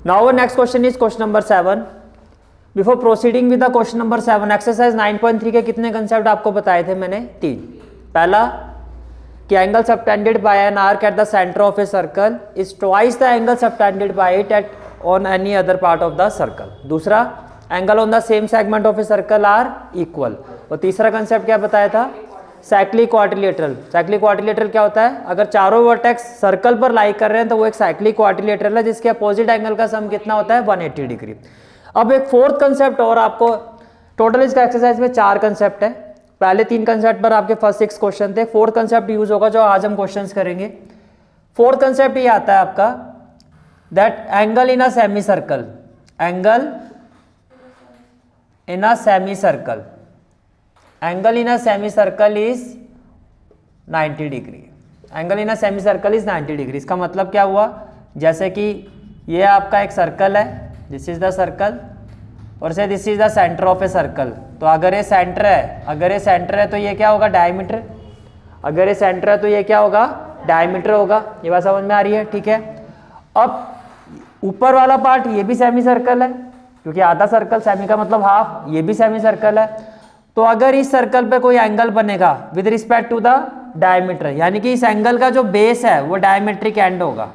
Now next question is question number 7। Before proceeding with the question number 7, exercise 9.3 के कितने concept आपको बताए थे मैंने? 3। पहला कि angle subtended by an arc at the centre of a circle is twice the angle subtended by it at on any other part of the circle. दूसरा, angle on the same segment of a circle are equal. और तीसरा concept क्या बताया था? Cyclic quadrilateral. Cyclic quadrilateral क्या होता है? अगर चारों वर्टेक्स सर्कल पर लाई कर रहे हैं तो वो एक साइक्लिक क्वाड्रिलेटरल है जिसके अपोजिट एंगल का सम कितना होता है? 180 डिग्री। अब एक फोर्थ कंसेप्ट और आपको, टोटल इसका एक्सरसाइज में 4 कंसेप्ट है। पहले 3 कंसेप्ट पर आपके फर्स्ट 6 क्वेश्चन थे। फोर्थ कंसेप्ट यूज होगा जो आज हम क्वेश्चंस करेंगे। फोर्थ कंसेप्ट ये आता है आपका, that angle in a semi circle, angle in a semi circle, angle in a semi circle is 90 degree. Angle in a semi circle is 90 degree. इसका मतलब क्या हुआ? जैसे कि ये आपका एक सर्कल है, दिस इज द सर्कल, और से this is the centre of a circle. तो अगर ये सेंटर है, अगर ये सेंटर है तो ये क्या होगा? डायमीटर। अगर ये सेंटर है तो ये क्या होगा? डायमीटर होगा। ये बात समझ में आ रही है? ठीक है। अब ऊपर वाला पार्ट ये भी सेमी सर्कल है, क्योंकि आधा सर्कल, सेमी का मतलब हाफ, ये भी सेमी सर्कल है। तो अगर इस सर्कल पे कोई एंगल बनेगा with respect to the diameter, यानी कि इस एंगल का जो बेस है वो डायमेट्रिक एंड होगा।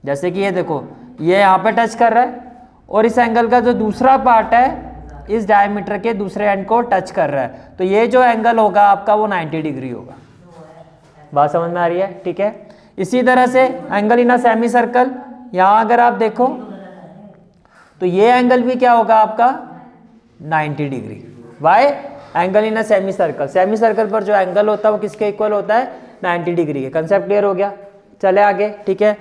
जैसे कि ये देखो, ये यहाँ पे टच कर रहा है और इस एंगल का जो दूसरा पार्ट है इस डायमीटर के दूसरे एंड को टच कर रहा है, तो ये जो एंगल होगा आपका वो 90 डिग्री होगा। बात समझ में आ रही है? ठीक है। इसी तरह से angle in a semi circle, यहाँ अगर आप देखो तो ये एंगल भी क्या होगा आपका? 90 degree. Why? Angle in a semi circle, semi circle पर जो एंगल होता है वो किसके इक्वल होता है? 90 डिग्री के। कंसेप्ट क्लियर हो गया? चले आगे। ठीक है।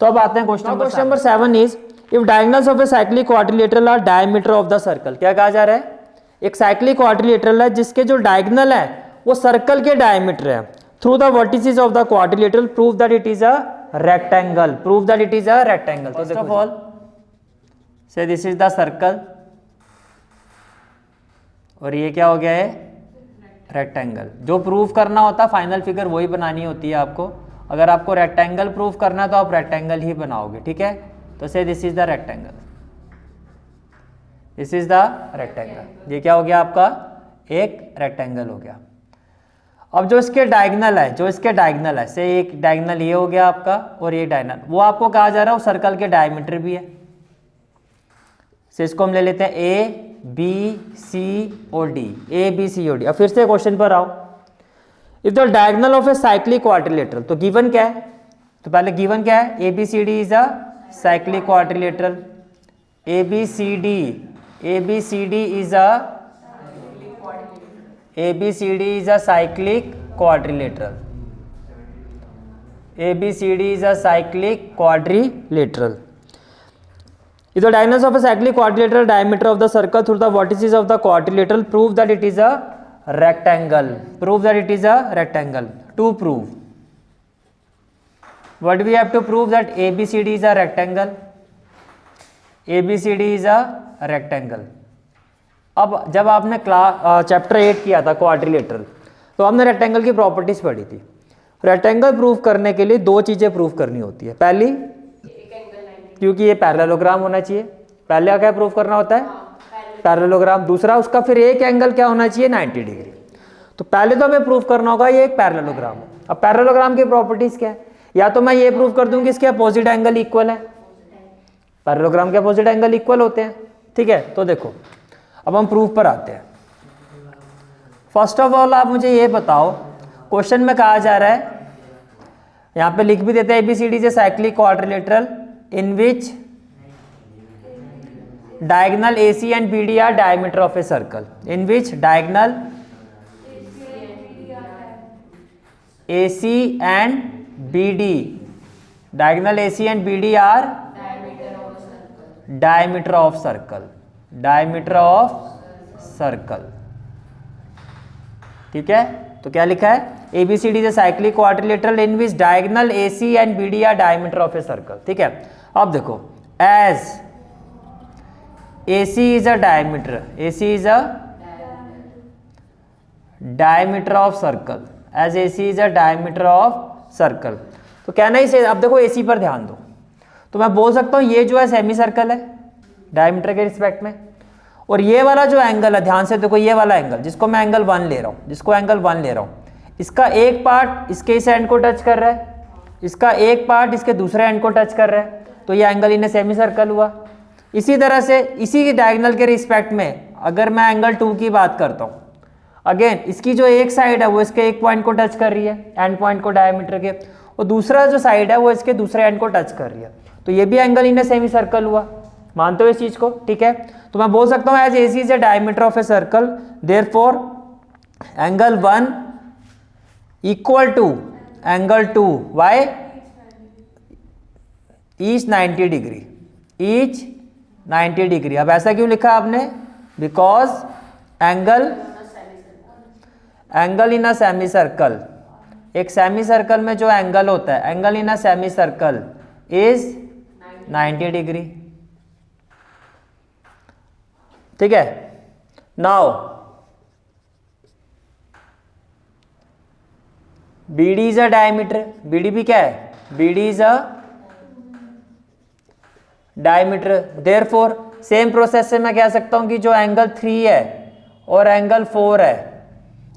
तो अब आते हैं question number 7 is, if diagonals of a cyclic quadrilateral are diameter of the circle. क्या कहा जा रहा है? एक साइक्लिक क्वाड्रिलेटरल है जिसके जो डायगोनल है वो सर्कल के डायमीटर है। Through the vertices of the quadrilateral prove that it is a rectangle. Prove that it is a rectangle. First of all से दिस इज द सर्कल और ये क्या हो गया है? रेक्टेंगल। जो प्रूव करना होता है फाइनल फिगर वही बनानी होती है आपको। अगर आपको रेक्टेंगल प्रूव करना है तो आप रेक्टेंगल ही बनाओगे। ठीक है। तो से this is the rectangle, this is the rectangle. ये क्या हो गया आपका? एक रेक्टेंगल हो गया। अब जो इसके डायगोनल है, जो इसके डायगोनल है, से एक डायगोनल ये हो गया आपका और ये डायगोनल, वो आपको कहा जा रहा है वो सर्कल के डायमीटर भी है। से इसको हम ले लेते हैं ए बी सी और डी, ए बी सी और डी। अब फिर से क्वेश्चन पर आओ। If the diagonal of a cyclic quadrilateral, तो गिवन क्या है? तो पहले गिवन क्या है? A B C D is a cyclic quadrilateral. A B C D, A B C D is a, A B C D is a cyclic quadrilateral. A B C D is a cyclic quadrilateral. If the diagonals of a cyclic quadrilateral diameter of the circle through the vertices of the quadrilateral prove that it is a rectangle. Prove that it is a rectangle. To prove, what do we have to prove? That ABCD is a rectangle. ABCD is a rectangle. अब जब आपने chapter 8 किया था quadrilateral, तो आपने rectangle की properties पढ़ी थी। रेक्टेंगल प्रूव करने के लिए 2 चीजें प्रूव करनी होती है। पहली, क्योंकि ये पैरेललोग्राम होना चाहिए। पहले क्या प्रूफ करना होता है? पैरेललोग्राम। दूसरा, उसका फिर एक एंगल क्या होना चाहिए? 90 डिग्री। तो पहले तो हमें प्रूफ करना होगा ये एक पैरेललोग्राम। अब पैरेललोग्राम की प्रॉपर्टीज क्या है? या तो मैं ये प्रूफ कर दूं कि इसके अपोजिट एंगल इक्वल है। पैरेललोग्राम के अपोजिट एंगल इक्वल होते हैं। ठीक है। तो देखो, अब हम प्रूफ पर आते हैं। फर्स्ट ऑफ ऑल आप मुझे ये बताओ, क्वेश्चन में कहा जा रहा है, यहाँ पे लिख भी देते हैं एबीसीडी से cyclic quadrilateral in which diagonal AC and BD are diameter of a circle. In which diagonal AC and BD, diagonal AC and BD are diameter of circle. Diameter of circle. ठीक है। तो क्या लिखा है? ABCD is a cyclic quadrilateral in which diagonal AC and BD are diameter of a circle. ठीक है। अब देखो, as AC is a diameter, AC is a diameter of circle, as AC is a diameter of circle, तो कहना ही से, अब देखो AC पर ध्यान दो, तो मैं बोल सकता हूँ ये जो है सेमी सर्कल है डायमीटर के रिस्पेक्ट में, और ये वाला जो एंगल है, ध्यान से देखो, ये वाला एंगल जिसको मैं एंगल 1 ले रहा हूँ, जिसको एंगल 1 ले रहा हूँ, इसका एक पार्ट इसके इस एंड को टच कर रहा है, इसका एक पार्ट इसके दूसरे एंड को टच कर रहा है, तो ये एंगल इन सेमी सर्कल हुआ। इसी तरह से इसी डायगोनल के रिस्पेक्ट में अगर मैं एंगल 2 की बात करता हूँ, अगेन इसकी जो एक साइड है वो इसके एक पॉइंट को टच कर रही है, एंड पॉइंट को डायमीटर के, और दूसरा जो साइड है वो इसके दूसरे एंड को टच कर रही है, तो ये भी एंगल इन सेमी सर्कल हुआ। मानते हो इस चीज को? ठीक है, तो मैं बोल सकता हूँ as AC is the diameter of a circle, therefore angle 1 equal to angle 2 why each 90 degree, each 90 degree. अब ऐसा क्यों लिखा आपने? Because angle in a semi circle, एक सेमी सर्कल में जो एंगल होता है, angle in a semi circle is 90 degree. ठीक है, now BD is a diameter, BD भी क्या है? BD is a diameter, therefore same process से मैं कह सकता हूं कि जो एंगल 3 है और एंगल 4 है,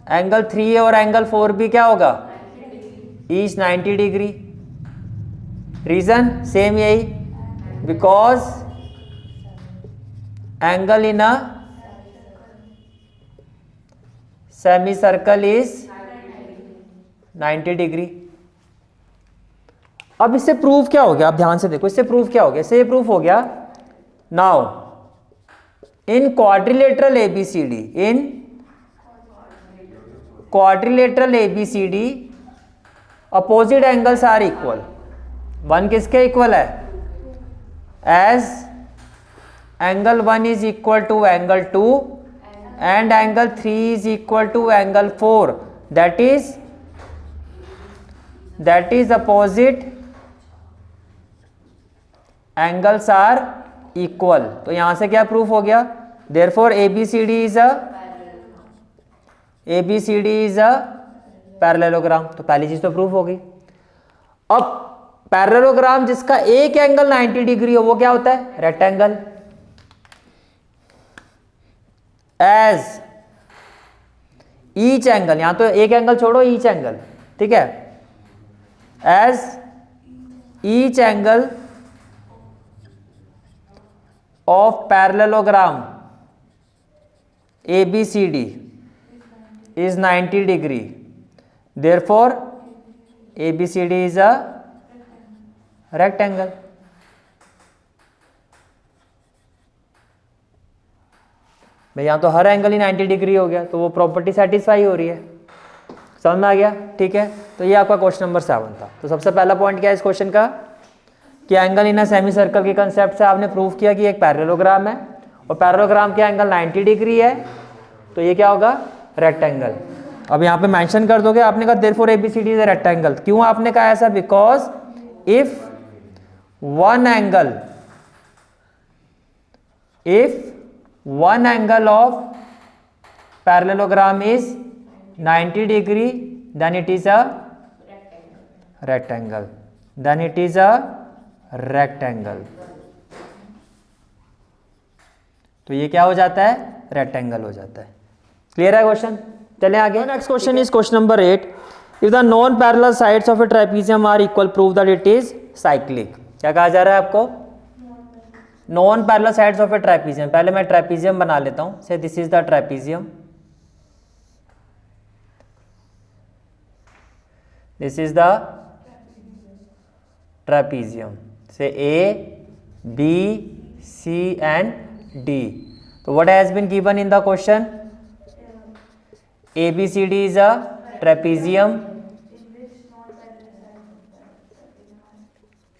एंगल 3 और एंगल 4 भी क्या होगा? Each 90 degree. रीजन सेम यही, because angle in a semi circle is 90 degree. अब इससे प्रूफ क्या हो गया? आप ध्यान से देखो, इससे प्रूफ क्या हो गया? इससे ये प्रूफ हो गया, now in quadrilateral ABCD, in quadrilateral ABCD opposite angles are equal. 1 किसके इक्वल है? As angle 1 is equal to angle 2 and angle 3 is equal to angle 4, that is opposite angles are equal। तो यहां से क्या proof हो गया? therefore ABCD is a parallelogram. तो पहली चीज तो प्रूफ हो गई। अब पैरेललोग्राम जिसका एक एंगल 90 डिग्री हो वो क्या होता है? रेक्टेंगल। एज ईच एंगल, यहां तो एक एंगल छोड़ो, ईच एंगल, ठीक है, as each angle of parallelogram ABCD is 90 degree, therefore ABCD is a rectangle। भाई यहां तो हर एंगल ही 90 डिग्री हो गया, तो वो प्रॉपर्टी सेटिस्फाई हो रही है। समझ में आ गया? ठीक है, तो ये आपका क्वेश्चन नंबर 7 था। तो सबसे पहला पॉइंट क्या है इस क्वेश्चन का? कि angle in a semi circle के कंसेप्ट से आपने प्रूफ किया कि एक पैरेललोग्राम है और पैरेललोग्राम के एंगल 90 डिग्री है, तो ये क्या होगा? रेक्टेंगल। अब यहाँ पे मेंशन कर दोगे, आपने कहा therefore ABCD is a rectangle. क्यों आपने कहा ऐसा? Because if one angle of parallelogram is 90 degree then it is a rectangle, then it is a rectangle। तो ये क्या हो जाता है? रेक्टेंगल हो जाता है। क्लियर है क्वेश्चन? चलें आगे। Next question is question number 8। If the non parallel sides of a trapezium are equal, prove that it is cyclic. क्या कहा जा रहा है आपको? Non parallel sides of a trapezium. पहले मैं ट्रापेजियम बना लेता हूं, say this is the trapezium, this is the trapezium, say A, B, C and D। so what has been given in the question? ABCD is a trapezium,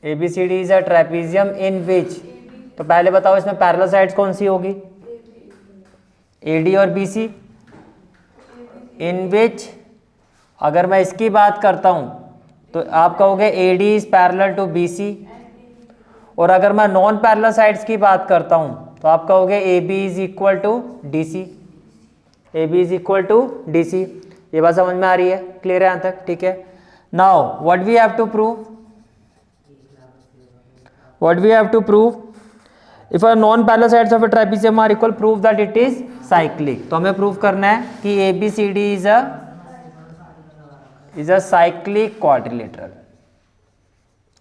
ABCD is a trapezium in which, तो पहले बताओ इसमें parallel sides कौन सी होगी? AD और BC, in which अगर मैं इसकी बात करता हूं तो आप कहोगे AD is parallel to BC, और अगर मैं नॉन पैरेलल साइड्स की बात करता हूं तो आप कहोगे AB is equal to DC, AB is equal to DC। ये बात समझ में आ रही है? क्लियर है यहां तक? ठीक है। Now what we have to prove? What we have to prove, if a non parallel sides of a trapezium are equal, prove that it is cyclic. तो हमें प्रूव करना है कि ABCD is a cyclic quadrilateral.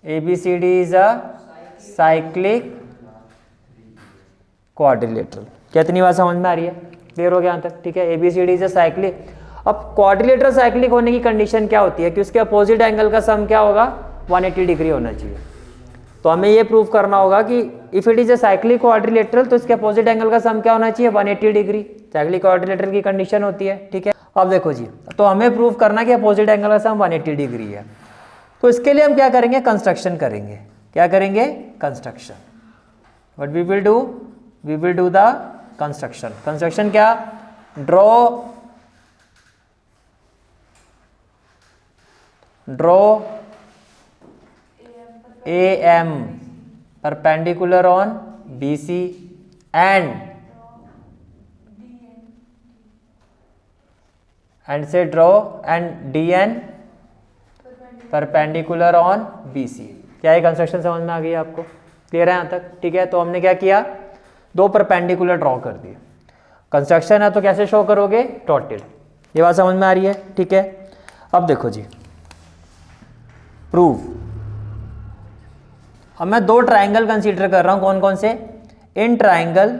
ABCD is a cyclic quadrilateral. कितनी बात समझ में आ रही है? क्लियर हो गया यहाँ तक? ठीक है, ABCD इज अ साइक्लिक। अब क्वाड्रिलेटरल साइक्लिक होने की कंडीशन क्या होती है कि उसके अपोजिट एंगल का सम क्या होगा? 180 डिग्री होना चाहिए। तो हमें ये प्रूव करना होगा कि if it is a cyclic quadrilateral तो इसके अपोजिट एंगल का सम क्या होना चाहिए? 180 डिग्री। साइक्लिक क्वाड्रिलेटरल की कंडीशन होती है। ठीक है, अब देखो जी, तो हमें प्रूव करना कि अपोजिट एंगल का सम 180 डिग्री है। तो इसके लिए हम क्या करेंगे? कंस्ट्रक्शन करेंगे। क्या करेंगे? Construction. What we will do? We will do the construction. Construction क्या? Draw AM perpendicular on BC and say draw and DN perpendicular on BC। क्या ये कंस्ट्रक्शन समझ में आ गई आपको? क्लियर है यहाँ तक? ठीक है, तो हमने क्या किया? दो परपेंडिकुलर ड्रॉ कर दिए। कंस्ट्रक्शन है तो कैसे शो करोगे? डॉटेड। ये बात समझ में आ रही है? ठीक है, अब देखो जी, प्रूव। अब मैं दो ट्राइंगल कंसीडर कर रहा हूं। कौन कौन से? In triangle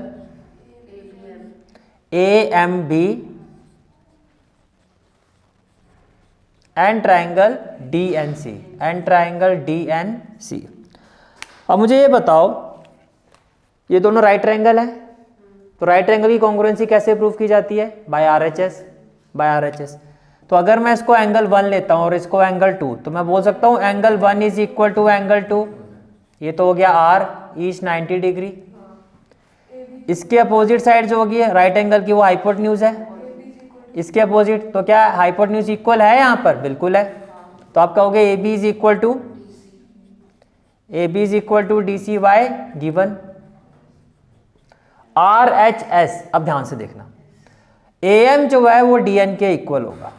AMB and triangle DNC and triangle DNC। अब मुझे ये बताओ, ये दोनों राइट ट्राइंगल है, तो राइट ट्राइंगल की कॉन्ग्रुएंसी कैसे प्रूव की जाती है? By RHS। तो अगर मैं इसको एंगल 1 लेता हूं और इसको एंगल 2, तो मैं बोल सकता हूं angle 1 is equal to angle 2। ये तो हो गया R ईच 90 डिग्री। इसके अपोजिट साइड जो होगी राइट एंगल की, वो हाइपोटेन्यूज है। इसके अपोजिट, तो क्या हाइपोटेन्यूज इक्वल है यहाँ पर? बिल्कुल है। तो आप कहोगे AB is equal to DC by given RHS। अब ध्यान से देखना, AM जो है वो DN के इक्वल होगा।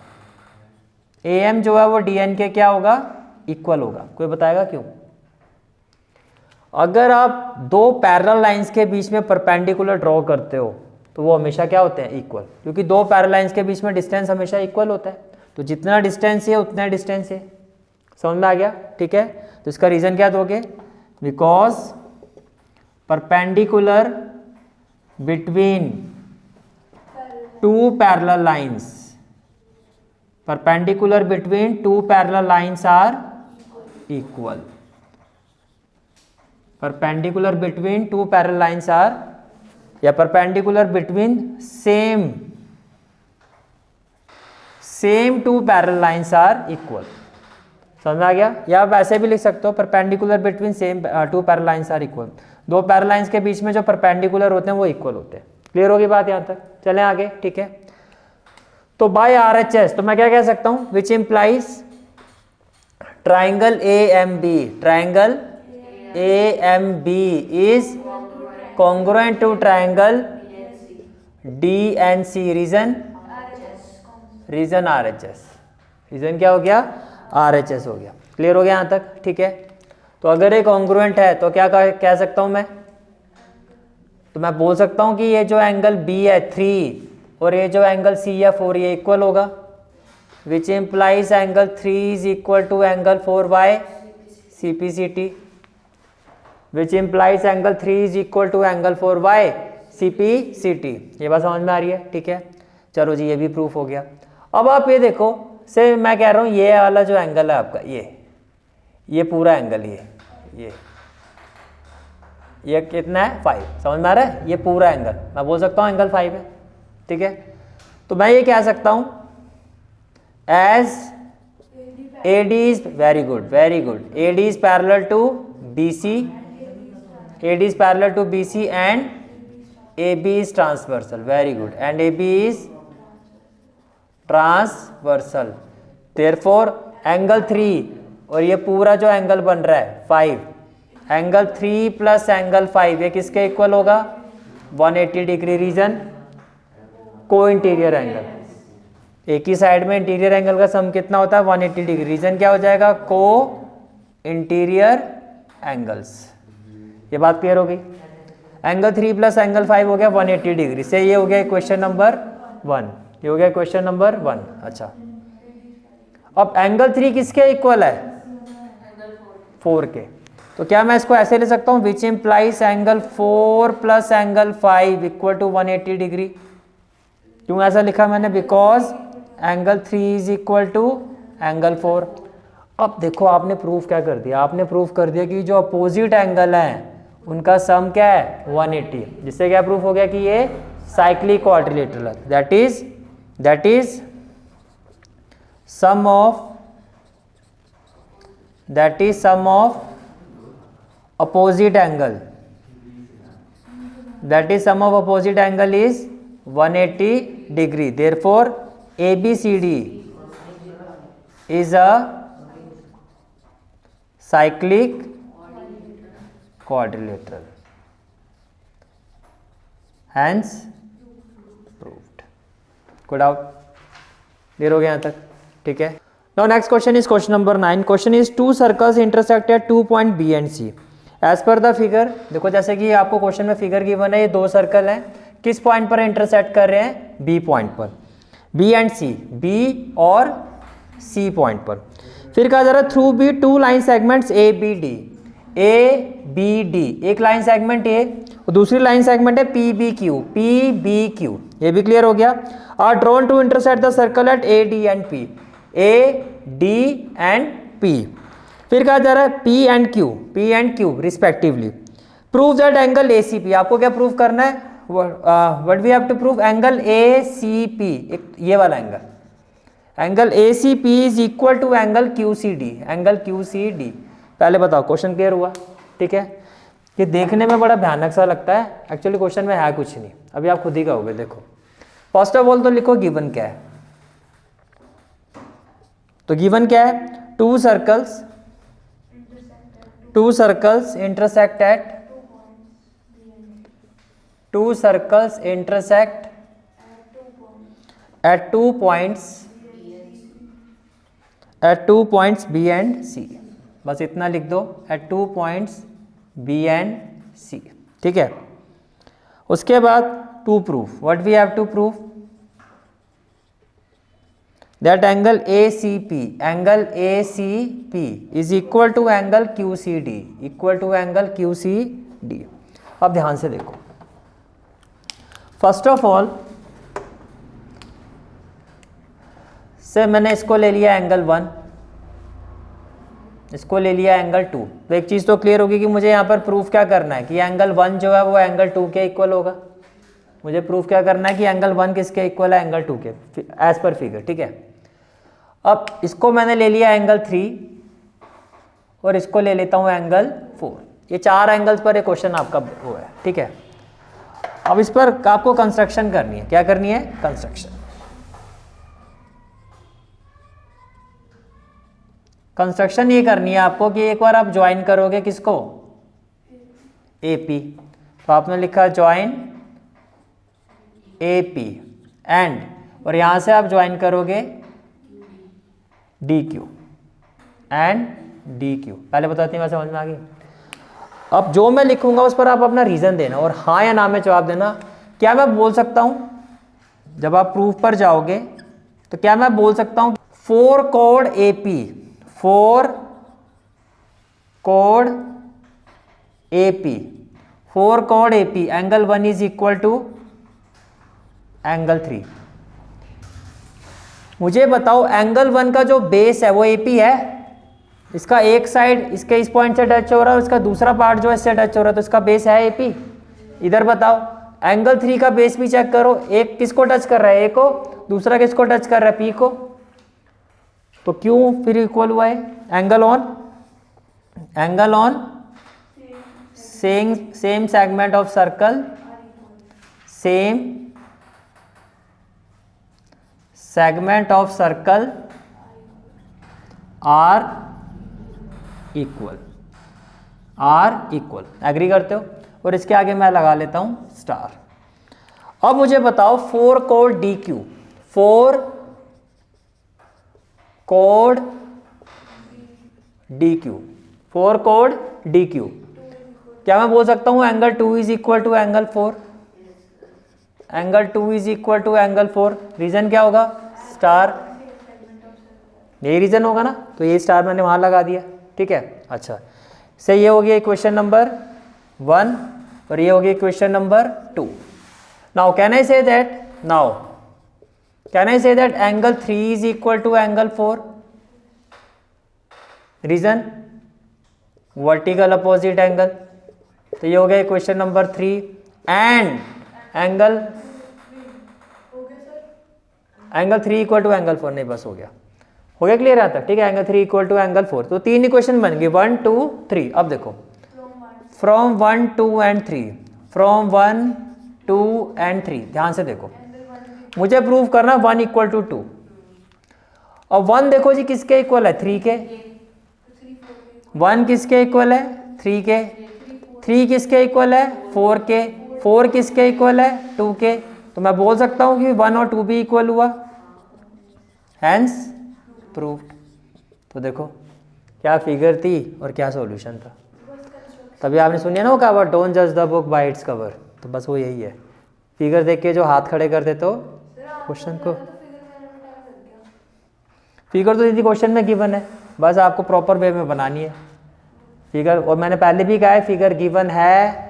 AM जो है वो DN के क्या होगा? इक्वल होगा। कोई बताएगा क्यों? अगर आप दो पैरेलल लाइंस के बीच में परपेंडिकुलर ड्रॉ करते हो तो वो हमेशा क्या होते हैं? इक्वल, क्योंकि दो पैरेलल लाइंस के बीच में डिस्टेंस हमेशा इक्वल होता है। तो जितना डिस्टेंस है उतना डिस्टेंस है। समझ में आ गया? ठीक है, तो इसका रीजन क्या दोगे? Because perpendicular between two parallel lines, perpendicular between two parallel lines are equal। perpendicular between two parallel lines are, या perpendicular between same two parallel lines are equal। समझ में आ गया? या आप ऐसे भी लिख सकते हो perpendicular between same two parallel lines are equal। दो पैरेलल लाइंस के बीच में जो perpendicular होते हैं वो इक्वल होते हैं। क्लियर होगी बात यहाँ तक? चलें आगे। ठीक है, तो बाय RHS तो मैं क्या कह सकता हूं? Which implies triangle AMB is congruent to triangle DNC। Reason RHS। Reason क्या हो गया? RHS हो गया। क्लियर हो गया यहां तक? ठीक है, तो अगर ये कॉन्ग्रुएंट है तो क्या कह सकता हूं मैं? तो मैं बोल सकता हूं कि ये जो एंगल B है 3 और ये जो एंगल C है 4, ये इक्वल होगा। Which implies angle 3 is equal to angle 4 by CPCT। Which implies angle 3 is equal to angle 4 by CPCT। ये बात समझ में आ रही है? ठीक है, चलो जी, ये भी प्रूफ हो गया। अब आप ये देखो, से मैं कह रहा हूँ ये वाला जो एंगल है आपका, ये पूरा एंगल, ये कितना है? 5। समझ में आ रहा है? ये पूरा एंगल मैं बोल सकता हूँ एंगल 5 है। ठीक है, तो मैं ये कह सकता हूं as AD is very good AD is parallel to BC and AB is transversal. Very good, and AB is transversal. Therefore angle 3 और ये पूरा जो एंगल बन रहा है 5, एंगल 3 प्लस एंगल 5 ये किसके इक्वल होगा? 180 डिग्री। रीजन को इंटीरियर एंगल, एक ही साइड में इंटीरियर एंगल का सम कितना होता है? 180 डिग्री। रीजन क्या हो जाएगा? को इंटीरियर एंगल्स। ये बात क्लियर हो गई। एंगल 3 प्लस एंगल 5 हो गया 180 डिग्री से, ये हो गया क्वेश्चन नंबर 1, ये हो गया क्वेश्चन नंबर 1। अच्छा, अब एंगल 3 किसके इक्वल है? 4 के। तो क्या मैं इसको ऐसे ले सकता हूँ, which implies angle 4 plus angle 5 equal to 180 degree. क्यों ऐसा लिखा मैंने? Because angle 3 is equal to angle 4। अब देखो आपने प्रूफ क्या कर दिया, आपने प्रूफ कर दिया कि जो अपोजिट एंगल हैं उनका सम क्या है? 180। जिससे क्या प्रूफ हो गया कि ये साइक्लिक क्वाड्रिलेटरल है। That is sum of opposite angle, that is sum of opposite angle is 180 degree. Therefore ABCD is a cyclic quadrilateral, hence proved. Good out, clear हो गया यहाँ तक? ठीक है। Now next question is question number 9. Question is two circles intersect at 2 point B and C. As per the figure, देखो जैसे कि आपको क्वेश्चन में फिगर गिवन है, ये दो सर्कल हैं, किस पॉइंट पर इंटरसेक्ट कर रहे हैं? बी पॉइंट पर, बी एंड सी, बी और सी पॉइंट पर। फिर कहा जा रहा है through B two line segments A B D, A B D, एक लाइन सेगमेंट ए और दूसरी लाइन सेगमेंट है P B Q, P B Q, ये भी क्लियर हो गया। Are drawn to intersect the circle at A D and P, A D and P. फिर कहा जा रहा है P and Q respectively. Prove that angle ACP, आपको क्या प्रूव करना है? What we have to prove? Angle ACP, ये वाला angle ACP is equal to angle QCD, angle QCD। पहले बताओ क्वेश्चन क्लियर हुआ? ठीक है। ये देखने में बड़ा भयानक सा लगता है, एक्चुअली क्वेश्चन में है कुछ नहीं, अभी आप खुद ही कहोगे। देखो फर्स्ट ऑफ ऑल तो लिखो गिवन क्या है। तो गिवन क्या है? To circles intersect at two points B and C, बस इतना लिख दो, at 2 points B and C। ठीक है। उसके बाद to prove, what we have to prove? That angle ACP is equal to angle QCD, अब ध्यान से देखो। फर्स्ट ऑफ ऑल से मैंने इसको ले लिया एंगल 1, इसको ले लिया एंगल 2। तो एक चीज़ तो क्लियर होगी कि मुझे यहाँ पर प्रूफ क्या करना है कि एंगल 1 जो है वो एंगल 2 के इक्वल होगा। मुझे प्रूफ क्या करना है कि एंगल 1 किसके इक्वल है? एंगल 2 के, एज पर फिगर। ठीक है। अब इसको मैंने ले लिया एंगल 3 और इसको ले लेता हूं एंगल 4। ये 4 एंगल्स पर ये क्वेश्चन आपका वो है। ठीक है। अब इस पर आपको कंस्ट्रक्शन करनी है। क्या करनी है? कंस्ट्रक्शन ये करनी है आपको कि एक बार आप ज्वाइन करोगे किसको? AP। तो आपने लिखा ज्वाइन AP एंड, और यहां से आप ज्वाइन करोगे DQ एंड DQ। पहले बताती हूँ, मैं समझ में आ गई। अब जो मैं लिखूंगा उस पर आप अपना रीजन देना और हाँ या ना में जवाब देना। क्या मैं बोल सकता हूं जब आप प्रूफ पर जाओगे तो क्या मैं बोल सकता हूं 4 कोड AP, 4 कोड AP angle 1 is equal to angle 3। मुझे बताओ एंगल 1 का जो बेस है वो AP है, इसका एक साइड इसके इस पॉइंट से टच हो रहा है, उसका दूसरा पार्ट जो है इससे टच हो रहा है, तो इसका बेस है AP। इधर बताओ एंगल 3 का बेस भी चेक करो, एक किसको टच कर रहा है? A को, दूसरा किसको टच कर रहा है? P को। तो क्यों फिर इक्वल हुआ है? Angle on same segment of circle, same segment of circle are equal. Agree करते हो? और इसके आगे मैं लगा लेता हूं स्टार। अब मुझे बताओ 4 कोड DQ, 4 कोड DQ क्या मैं बोल सकता हूँ angle 2 is equal to angle 4? Angle 2 is equal to angle 4, reason क्या होगा? स्टार, यही रीजन होगा ना, तो ये स्टार मैंने वहां लगा दिया, ठीक है। अच्छा, से ये हो गया इक्वेशन नंबर 1 और ये हो गया equation number 2। Now can I say that angle 3 is equal to angle 4? Reason vertical opposite angle, तो ये हो गया equation number 3। And angle 3 equal to angle 4, नहीं बस हो गया क्लियर आता, ठीक है। एंगल 3 इक्वल टू एंगल 4, तो 3 इक्वेशन बन गई 1 2 3। अब देखो फ्रॉम 1 2 एंड 3, फ्रॉम 1 2 एंड 3, ध्यान से देखो, मुझे प्रूव करना 1 इक्वल टू 2, और 1 देखो जी किसके इक्वल है? 3 के। 1 किसके इक्वल है? 3 के। 3 किसके इक्वल है? 4 के। 4 किसके इक्वल है? 2 के। तो मैं बोल सकता हूँ कि 1 और 2 भी इक्वल हुआ, हैंस प्रूव्ड। तो देखो क्या फिगर थी और क्या सॉल्यूशन था। तभी आपने सुनिए ना वो कहा, डोंट जज the book by its cover, तो बस वो यही है, फिगर देख के जो हाथ खड़े कर दे तो क्वेश्चन को, फिगर तो दीदी क्वेश्चन में गिवन है, बस आपको प्रॉपर वे में बनानी है फिगर। और मैंने पहले भी कहा है फिगर गिवन है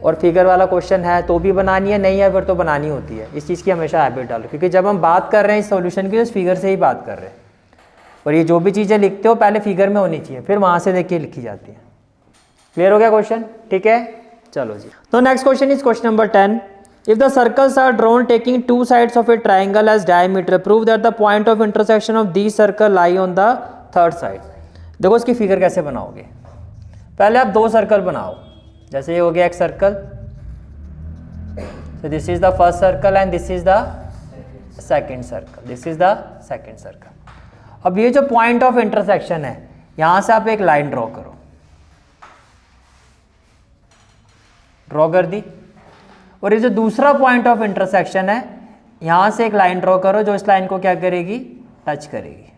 और फिगर वाला क्वेश्चन है तो भी बनानी है, नहीं है फिर तो बनानी होती है। इस चीज़ की हमेशा हैबिट डालो, क्योंकि जब हम बात कर रहे हैं इस सॉल्यूशन की तो इस फिगर से ही बात कर रहे हैं, और ये जो भी चीज़ें लिखते हो पहले फिगर में होनी चाहिए, फिर वहाँ से देख के लिखी जाती है। क्लियर हो गया क्वेश्चन, ठीक है। चलो जी, तो next question is question number 10। If the circles are drawn taking 2 sides of a triangle as diameter, prove that the point of intersection of the circle lie on the third side. देखो इसकी figure कैसे बनाओगे, पहले आप 2 circle बनाओ, जैसे ये हो गया एक circle, so this is the first circle and this is the second circle, this is the second circle। अब ये जो पॉइंट ऑफ इंटरसेक्शन है यहां से आप एक लाइन ड्रॉ करो, ड्रॉ कर दी। और ये जो दूसरा पॉइंट ऑफ इंटरसेक्शन है यहां से एक लाइन ड्रॉ करो जो इस लाइन को क्या करेगी? टच करेगी।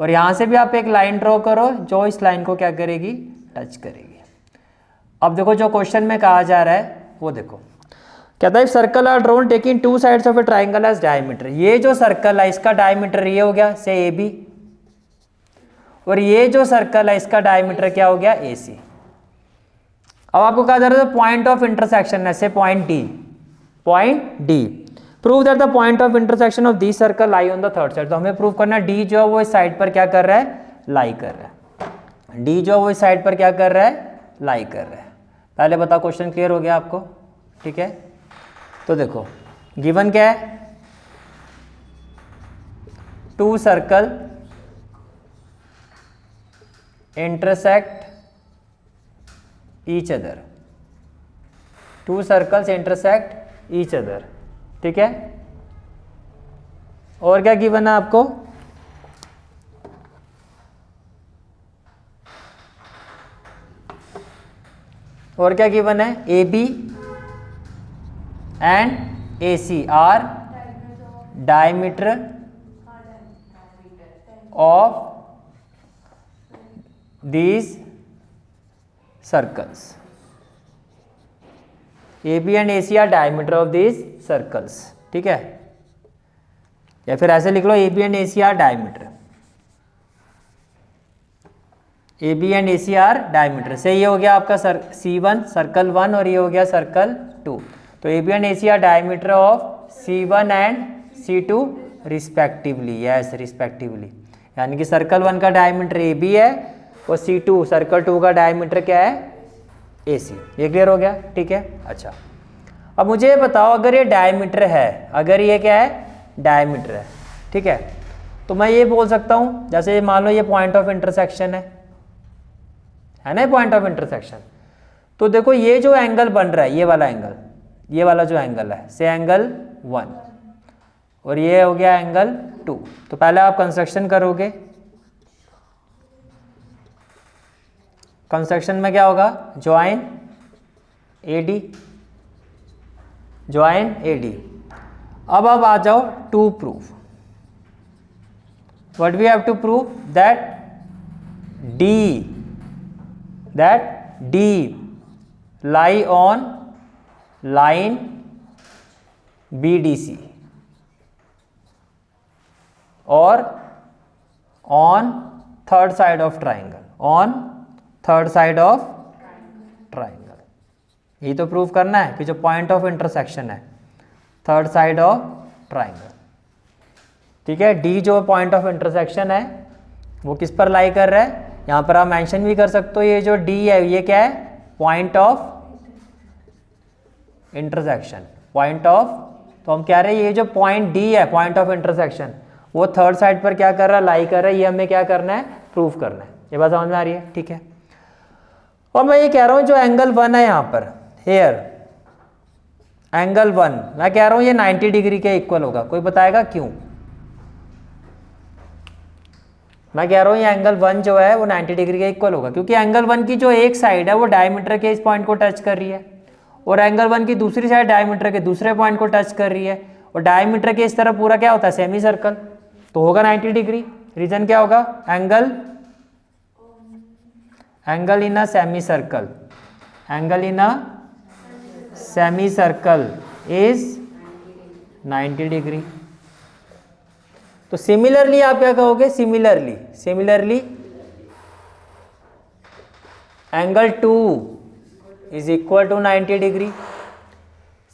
और यहां से भी आप एक लाइन ड्रॉ करो जो इस लाइन को क्या करेगी? टच करेगी। अब देखो जो क्वेश्चन में कहा जा रहा है वो देखो, कहता है circle are drawn taking 2 sides of a triangle as diameter. ये जो सर्कल है इसका डायमीटर ये हो गया से ए बी, और ये जो सर्कल है इसका डायमीटर क्या हो गया? ए सी। अब आपको कहा जा रहा है पॉइंट ऑफ इंटरसेक्शन है से point D, prove that the point of intersection of the circle lie on the third side. तो हमें प्रूव करना डी जो है वो इस साइड पर क्या कर रहा है? लाई कर रहा है। डी जो है वो इस साइड पर क्या कर रहा है? लाई कर रहा है। पहले बताओ क्वेश्चन क्लियर हो गया आपको, ठीक है। तो देखो गिवन क्या है? 2 circle intersect each other, 2 circles intersect each other, ठीक है। और क्या गिवन है आपको? और क्या गिवन है? A B and A C are diameter of these circles. A B and A C are diameter of these circles, ठीक है। या फिर ऐसे लिख लो A B and A C are diameter, A B and A C are diameter. से ये हो गया आपका C1 सर्कल 1 और ये हो गया सर्कल 2। तो A B and A C are diameter of C1 and C2 respectively, yes respectively. यानी कि सर्कल 1 का डायमीटर ए बी है और C2 सर्कल 2 का डायमीटर क्या है? ए सी। ये क्लियर हो गया, ठीक है। अच्छा अब मुझे ये बताओ, अगर ये डायमीटर है, अगर ये क्या है? डायमीटर है, ठीक है, तो मैं ये बोल सकता हूँ, जैसे मान लो ये पॉइंट ऑफ इंटरसेक्शन है ना, पॉइंट ऑफ इंटरसेक्शन। तो देखो ये जो एंगल बन रहा है, ये वाला एंगल, ये वाला जो एंगल है से एंगल 1 और ये हो गया एंगल 2। तो पहले आप कंस्ट्रक्शन करोगे, कंस्ट्रक्शन में क्या होगा? Join AD, join AD। अब आ जाओ to prove, what we have to prove that D that D lie on line BDC और on third side of triangle, on third side of triangle. ये तो प्रूव करना है कि जो पॉइंट ऑफ इंटरसेक्शन है थर्ड साइड ऑफ ट्राइंगल, ठीक है। डी जो पॉइंट ऑफ इंटरसेक्शन है वो किस पर लाई कर रहा है, यहाँ पर आप मेंशन भी कर सकते हो, ये जो डी है ये क्या है, point of intersection, point of, तो हम कह रहे हैं ये जो पॉइंट डी है, पॉइंट ऑफ इंटरसेक्शन, वो थर्ड साइड पर क्या कर रहा है, लाई कर रहा है। ये हमें क्या करना है, प्रूफ करना है। ये बात समझ में आ रही है, ठीक है। और मैं ये कह रहा हूँ जो एंगल 1 है यहाँ पर, हेयर एंगल 1, मैं कह रहा हूँ ये 90 डिग्री के इक्वल होगा। कोई बताएगा क्यों? मैं कह रहा हूँ ये एंगल 1 जो है वो 90 डिग्री के इक्वल होगा, क्योंकि एंगल 1 की जो एक साइड है वो डायमीटर के इस पॉइंट को टच कर रही है, और एंगल 1 की दूसरी साइड डायमीटर के दूसरे पॉइंट को टच कर रही है, और डायमीटर के इस तरफ पूरा क्या होता है, सेमी सर्कल, तो होगा 90 डिग्री। रीजन क्या होगा, angle in a semi circle, angle in a semi circle is 90 degree. तो सिमिलरली आप क्या कहोगे, similarly angle 2 is equal to 90 degree,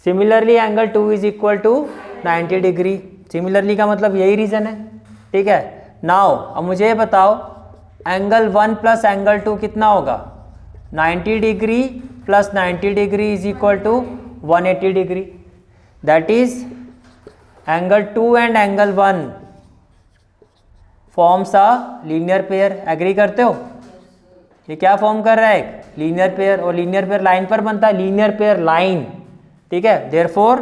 similarly angle 2 is equal to 90 degree. Similarly का मतलब यही रीजन है, ठीक है। नाउ अब मुझे ये बताओ एंगल 1 प्लस एंगल 2 कितना होगा, 90 degree plus 90 degree is equal to 180 degree, that is angle 2 and angle 1 forms a linear pair. Agree करते हो? ये क्या फॉर्म कर रहा है, एक लीनियर पेयर, और लीनियर पेयर लाइन पर बनता है, लीनियर पेयर लाइन, ठीक है। Therefore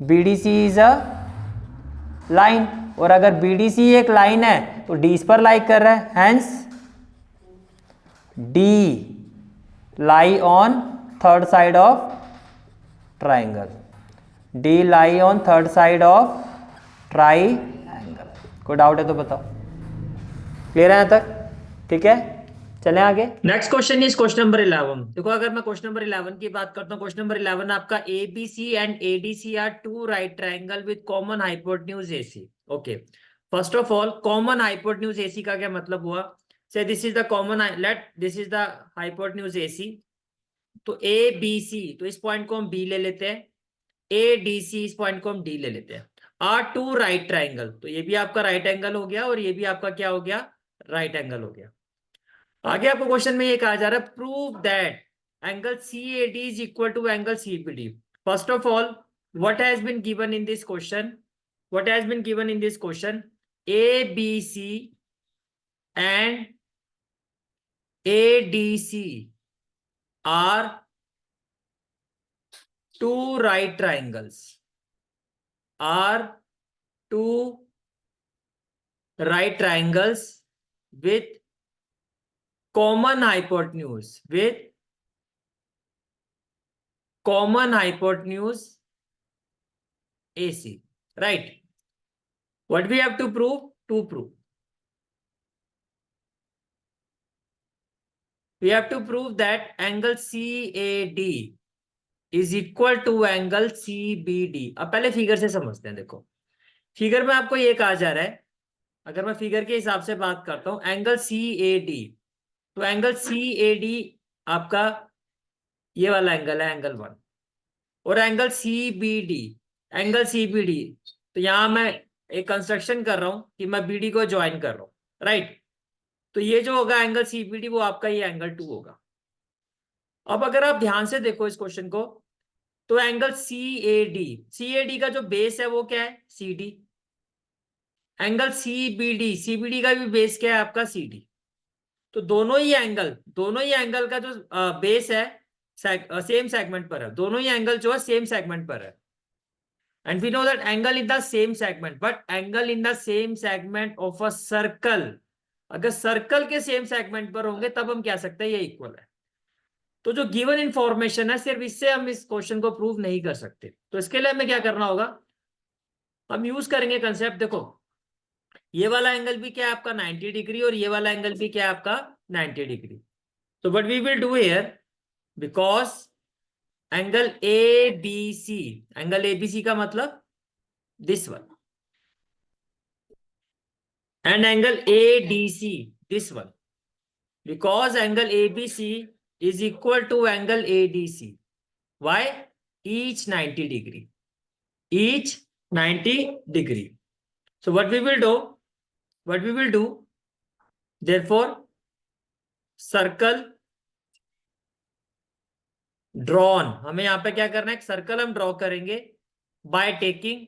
BDC is a line, और अगर BDC एक लाइन है तो D इस पर लाई कर रहा है, hence D lie on third side of triangle, D lie on third side of triangle. कोई डाउट है तो बताओ, क्लियर है यहाँ तक, ठीक है। चलें आगे। Next question is question number 11। देखो अगर मैं क्वेश्चन नंबर 11 की बात करता हूँ, क्वेश्चन नंबर 11 आपका ABC and ADC are two right triangle with common hypotenuse AC। Okay, first of all common hypotenuse AC का क्या मतलब हुआ, say this is the common, let this is the hypotenuse AC, तो ABC, तो इस point को हम B ले लेते हैं, ADC इस पॉइंट को हम D ले लेते हैं, आर टू राइट ट्राइंगल, तो ये भी आपका राइट एंगल हो गया और ये भी आपका क्या हो गया, राइट एंगल हो गया। आगे आपको क्वेश्चन में ये कहा जा रहा है prove that angle CAD is equal to angle CBD। First of all what has been given in this question, what has been given in this question, ABC and ADC are two right triangles, are two right triangles with common hypotenuse, with common hypotenuse AC, right? What we have to prove, we have to prove that angle CAD is equal to angle CBD। अब पहले figure से समझते हैं। देखो figure में आपको ये कहा जा रहा है, अगर मैं फिगर के हिसाब से बात करता हूं एंगल CAD, तो एंगल CAD आपका ये वाला एंगल है, एंगल 1, और एंगल CBD, एंगल CBD, तो यहां मैं एक कंस्ट्रक्शन कर रहा हूं कि मैं BD को ज्वाइन कर रहा हूं, राइट। तो ये जो होगा एंगल CBD वो आपका ये एंगल 2 होगा। अब अगर आप ध्यान से देखो इस क्वेश्चन को, तो एंगल CAD का जो बेस है वो क्या है, CD। एंगल CBD का भी बेस क्या है आपका, CD। तो दोनों ही एंगल का जो बेस है सेम सेगमेंट पर है, दोनों ही एंगल जो है सेम सेगमेंट पर है। And we know that angle in the same segment, but angle in the same segment of a circle, अगर सर्कल के सेम सेगमेंट पर होंगे तब हम कह सकते हैं ये इक्वल है। तो जो गिवन इंफॉर्मेशन है सिर्फ इससे हम इस क्वेश्चन को प्रूव नहीं कर सकते, तो इसके लिए हमें क्या करना होगा, हम यूज करेंगे कंसेप्ट। देखो ये वाला एंगल भी क्या है आपका 90 डिग्री, और ये वाला एंगल भी क्या है आपका 90 degree. So what we will do here, because angle ABC, angle ABC का मतलब this one, and angle ADC, this one, because angle ABC is equal to angle ADC. Why? Each 90 degree. Each 90 degree. So what we will do, therefore, circle drawn. हमें यहां पे क्या करना है, एक circle हम ड्रॉ करेंगे by taking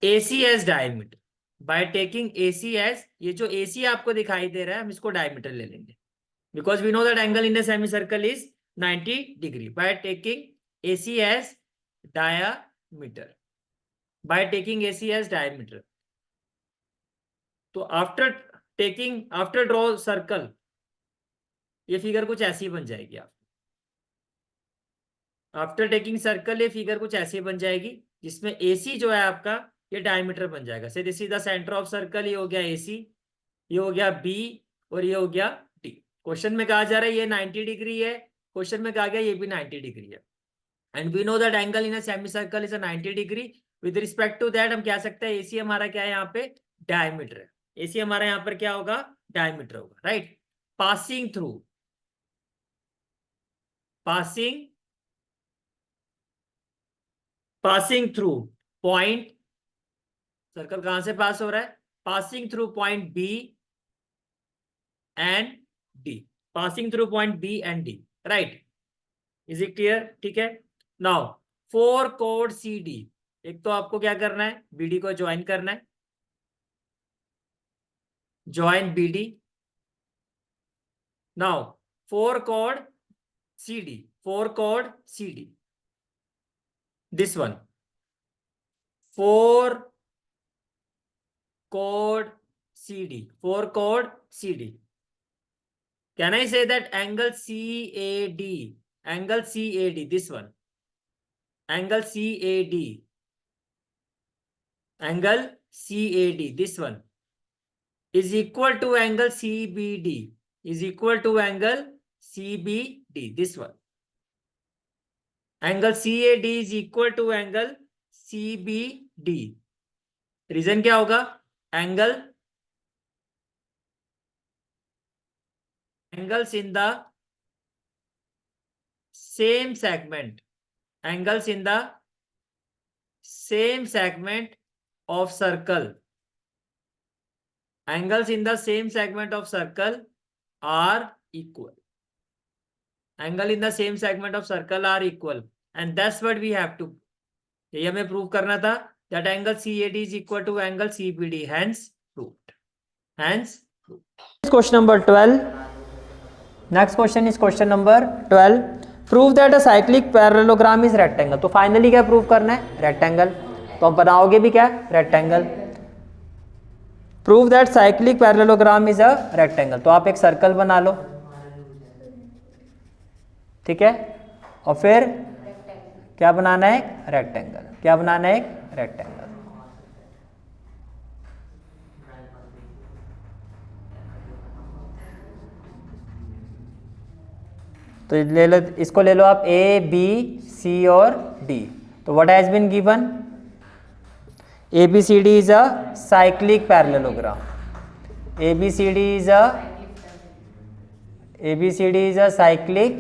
AC as diameter. By taking AC as, ये जो AC आपको दिखाई दे रहा है हम इसको डायमीटर ले लेंगे, because we know that angle in a semicircle is 90 degree. By taking AC as diameter, by taking AC as diameter. तो after draw circle, ये फिगर कुछ ऐसी बन जाएगी. आप आफ्टर टेकिंग सर्कल ये फिगर कुछ ऐसी बन जाएगी जिसमें AC जो है आपका ये डायमीटर बन जाएगा. से this is the centre of circle. ये हो गया AC, ये हो गया B और ये हो गया D. क्वेश्चन में कहा जा रहा है ये 90 डिग्री है, क्वेश्चन में कहा गया ये भी 90 डिग्री है. And we know that angle in a semi circle is a 90 degree. With respect to that हम कह सकते हैं AC हमारा क्या है यहाँ पे, डायमीटर है. AC हमारा यहाँ पर क्या होगा, डायमीटर होगा. Right. Passing through point, circle कहां से पास हो रहा है, passing through point B and D. Passing through point B and D. Right. Is it clear? ठीक है. Now 4 code CD. एक तो आपको क्या करना है, BD को ज्वाइन करना है. Join BD. Now 4 code CD. 4 code CD. This one. 4 chord CD. 4 chord CD. Can I say that angle CAD? Angle CAD. This one. Angle CAD. Angle CAD. This one is equal to angle CBD. Is equal to angle CBD. This one. Angle CAD is equal to angle CBD. Reason क्या होगा, angles in the same segment, angles in the same segment of circle, angles in the same segment of circle are equal. Angle in the same segment of circle are equal, and that's what we have to, ये हमें prove करना था, that angle CAD is equal to angle CBD. Hence proved. Hence proved. Question number 12. Next question is question number 12. Prove that a cyclic parallelogram is rectangle. तो finally क्या prove करना है, rectangle. तो आप बनाओगे भी क्या, rectangle. Prove that cyclic parallelogram is a rectangle. तो आप एक सर्कल बना लो, ठीक है, और फिर क्या बनाना है, रेक्टेंगल. क्या बनाना है, एक रेक्टेंगल. तो ले लो, इसको ले लो आप A, B, C और D. तो what has been given, ABCD is a cyclic parallelogram. ABCD is a cyclic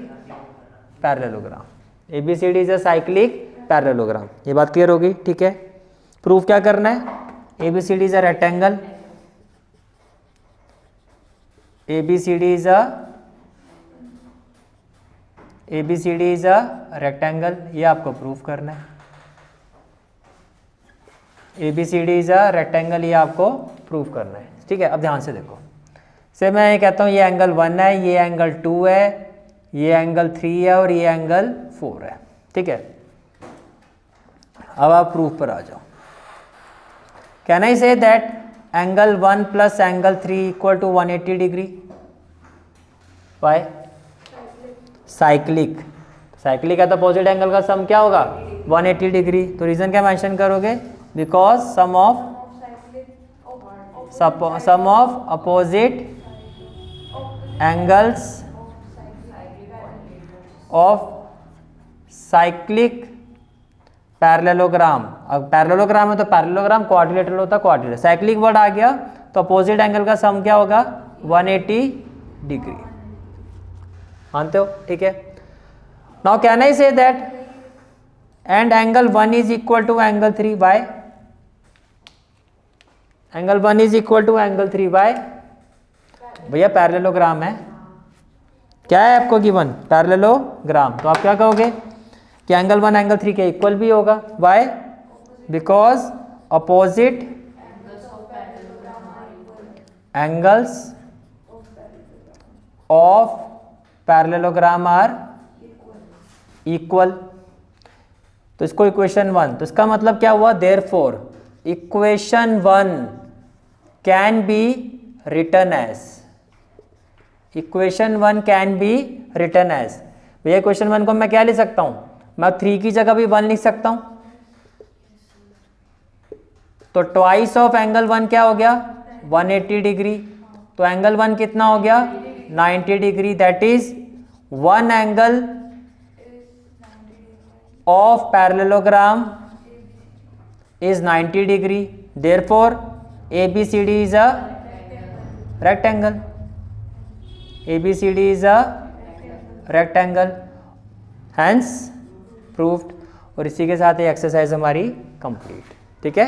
parallelogram. ABCD is a cyclic parallelogram. ये बात क्लियर होगी, ठीक है. प्रूफ क्या करना है, ABCD is a rectangle. ABCD is a rectangle. ये आपको प्रूफ करना है. ABCD is a rectangle, ये आपको प्रूफ करना है, ठीक है. अब ध्यान से देखो, से मैं ये कहता हूँ ये एंगल 1 है, ये एंगल 2 है, ये एंगल 3 है और ये एंगल 4 है, ठीक है. अब आप प्रूफ पर आ जाओ. Can I say that angle 1 plus angle 3 equal to 180 degree. Why, cyclic. Cyclic है तो अपोजिट एंगल का सम क्या होगा, 180 डिग्री. तो रीजन क्या मेंशन करोगे, because sum of opposite angles of cyclic parallelogram. अब पैरेललोग्राम है तो पैरेललोग्राम, क्वाड्रिलेटरल होता है क्वाड्रिलेटरल। साइक्लिक वर्ड आ गया तो अपोजिट एंगल का सम क्या होगा 180 डिग्री। मानते हो? ठीक है। Now can I say that and angle 1 is equal to angle 3 by angle 1 is equal to angle 3 by, भैया पैरेललोग्राम है, क्या है आपको गिवन पैरेललोग्राम, तो आप क्या कहोगे कि एंगल 1 एंगल 3 के इक्वल भी होगा। Why? Because opposite angles of parallelogram are equal. तो इसको इक्वेशन 1, तो इसका मतलब क्या हुआ, therefore equation 1 can be written as, equation 1 can be written as. भैया इक्वेशन 1 को मैं क्या लिख सकता हूं, मैं 3 की जगह भी 1 लिख सकता हूं। तो ट्वाइस ऑफ एंगल 1 क्या हो गया 180 डिग्री, तो एंगल 1 कितना हो गया 90 degree, that is 1 angle of parallelogram is 90 degree, therefore ABCD is a rectangle, ABCD is a rectangle, hence proved। और इसी के साथ ये एक्सरसाइज हमारी कंप्लीट। ठीक है,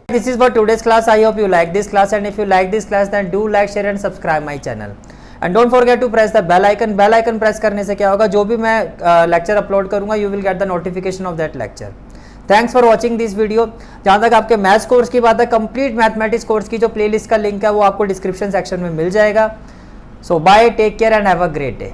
this is for today's class. I hope you like this class, and if you like this class then do like, share and subscribe my channel and don't forget to press the bell icon। bell icon press करने से क्या होगा, जो भी मैं lecture upload करूंगा you will get the notification of that lecture। Thanks for watching this video. जहाँ तक आपके मैथ्स कोर्स की बात है, कंप्लीट मैथमेटिक्स कोर्स की जो प्लेलिस्ट का लिंक है वो आपको डिस्क्रिप्शन सेक्शन में मिल जाएगा। So bye, take care and have a great day.